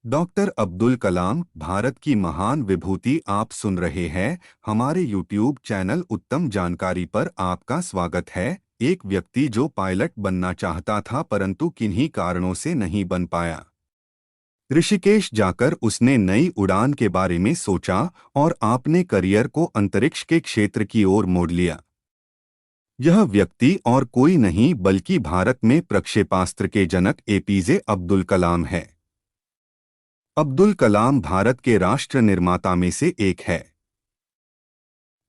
Doctor Abdul Kalam Bharat की महान विभूति आप सुन रहे हैं। हमारे यूट्यूब चैनल उत्तम जानकारी पर आपका स्वागत है। एक व्यक्ति जो पायलट बनना चाहता था परंतु किन्हीं कारणों से नहीं बन पाया। ऋषिकेश जाकर उसने नई उड़ान के बारे में सोचा और आपने करियर को अंतरिक्ष के क्षेत्र की ओर मोड़ लिया। यह व्यक्ति और कोई नहीं बल्कि भारत में प्रक्षेपास्त्र के जनक एपीजे अब्दुल कलाम है। अब्दुल कलाम भारत के राष्ट्र निर्माता में से एक है।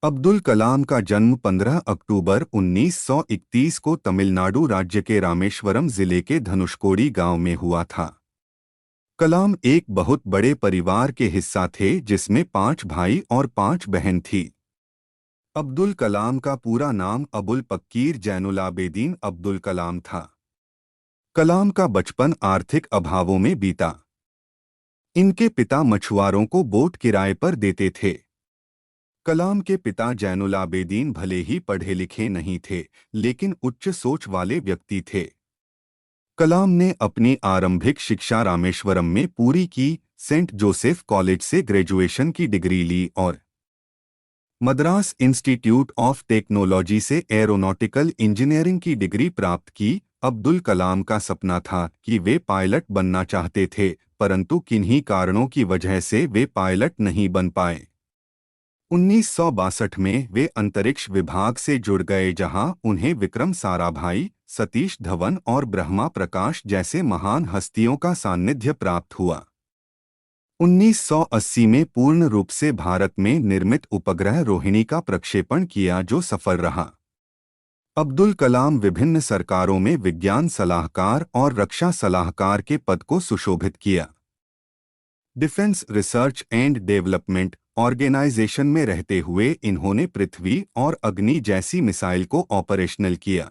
अब्दुल कलाम का जन्म 15 अक्टूबर 1931 को तमिलनाडु राज्य के रामेश्वरम जिले के धनुषकोडी गांव में हुआ था। कलाम एक बहुत बड़े परिवार के हिस्सा थे जिसमें 5 भाई और 5 बहन थी। अब्दुल कलाम का पूरा नाम अबुल पक्कीर जैनुलाबेदीन अब्दुल कलाम था। कलाम का बचपन आर्थिक अभावों में बीता। इनके पिता मछुआरों को बोट किराए पर देते थे। कलाम के पिता जैनुलाबेदीन भले ही पढ़े लिखे नहीं थे लेकिन उच्च सोच वाले व्यक्ति थे। कलाम ने अपनी आरंभिक शिक्षा रामेश्वरम में पूरी की। सेंट जोसेफ कॉलेज से ग्रेजुएशन की डिग्री ली और मद्रास इंस्टीट्यूट ऑफ टेक्नोलॉजी से एरोनॉटिकल इंजीनियरिंग की डिग्री प्राप्त की। अब्दुल कलाम का सपना था कि वे पायलट बनना चाहते थे परंतु किन्हीं कारणों की वजह से वे पायलट नहीं बन पाए। 1962 में वे अंतरिक्ष विभाग से जुड़ गए जहां उन्हें विक्रम साराभाई, सतीश धवन और ब्रह्मा प्रकाश जैसे महान हस्तियों का सानिध्य प्राप्त हुआ। 1980 में पूर्ण रूप से भारत में निर्मित उपग्रह रोहिणी का प्रक्षेपण किया जो सफल रहा। अब्दुल कलाम विभिन्न सरकारों में विज्ञान सलाहकार और रक्षा सलाहकार के पद को सुशोभित किया। Defence research and development organisation में रहते हुए इन्होंने पृथ्वी और अग्नि जैसी मिसाइल को ऑपरेशनल किया।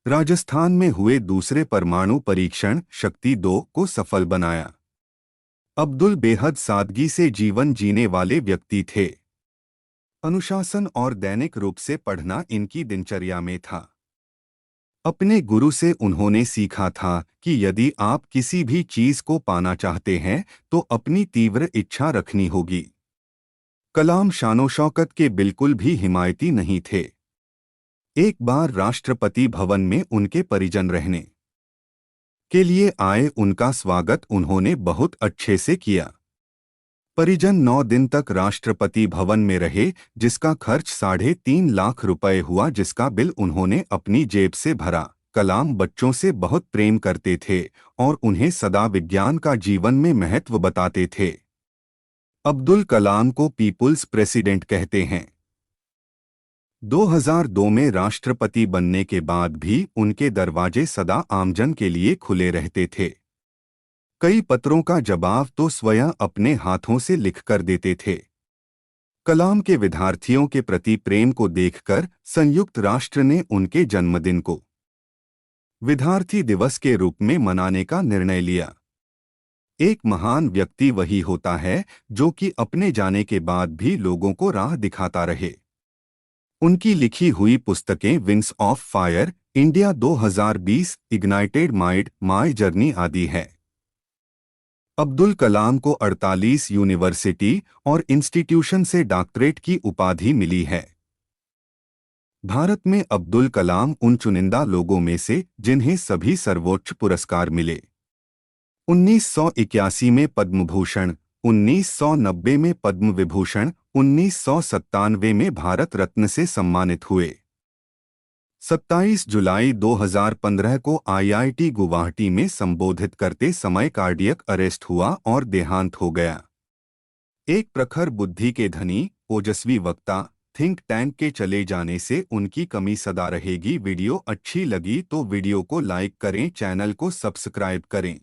राजस्थान में हुए दूसरे परमाणु परीक्षण शक्ति 2 को सफल बनाया। अब्दुल बेहद सादगी से जीवन जीने वाले व्यक्ति थे। अनुशासन और दैनिक रूप से पढ़ना इनकी दिनचर्या में था। अपने गुरु से उन्होंने सीखा था कि यदि आप किसी भी चीज को पाना चाहते हैं तो अपनी तीव्र इच्छा रखनी होगी। कलाम शानो-शौकत के बिल्कुल भी हिमायती नहीं थे। एक बार राष्ट्रपति भवन में उनके परिजन रहने के लिए आए। उनका स्वागत उन्होंने बहुत अच्छे से किया। परिजन 9 दिन तक राष्ट्रपति भवन में रहे जिसका खर्च 3.5 लाख रुपए हुआ जिसका बिल उन्होंने अपनी जेब से भरा। कलाम बच्चों से बहुत प्रेम करते थे और उन्हें सदा विज्ञान का जीवन में महत्व बताते थे। अब्दुल कलाम को पीपुल्स प्रेसिडेंट कहते हैं। 2002 में राष्ट्रपति बनने के बाद भी उनके दरवाजे सदा आमजन के लिए खुले रहते थे। कई पत्रों का जवाब तो स्वयं अपने हाथों से लिखकर देते थे। कलाम के विद्यार्थियों के प्रति प्रेम को देखकर संयुक्त राष्ट्र ने उनके जन्मदिन को विद्यार्थी दिवस के रूप में मनाने का निर्णय लिया। एक महान व्यक्ति वही होता है जो कि अपने जाने के बाद भी लोगों को राह दिखाता रहे। उनकी लिखी हुई पुस्तकें wings of fire, India 2020, ignited mind, my journey आदि है। अब्दुल कलाम को 48 यूनिवर्सिटी और इंस्टीट्यूशन से डॉक्टरेट की उपाधि मिली है। भारत में अब्दुल कलाम उन चुनिंदा लोगों में से जिन्हें सभी सर्वोच्च पुरस्कार मिले। 1981 में पद्म भूषण, 1990 में पद्म विभूषण, 1997 में भारत रत्न से सम्मानित हुए। 27 जुलाई 2015 को आईआईटी गुवाहाटी में संबोधित करते समय कार्डियक अरेस्ट हुआ और देहांत हो गया। एक प्रखर बुद्धि के धनी, ओजस्वी वक्ता, थिंक टैंक के चले जाने से उनकी कमी सदा रहेगी। वीडियो अच्छी लगी तो वीडियो को लाइक करें, चैनल को सब्सक्राइब करें।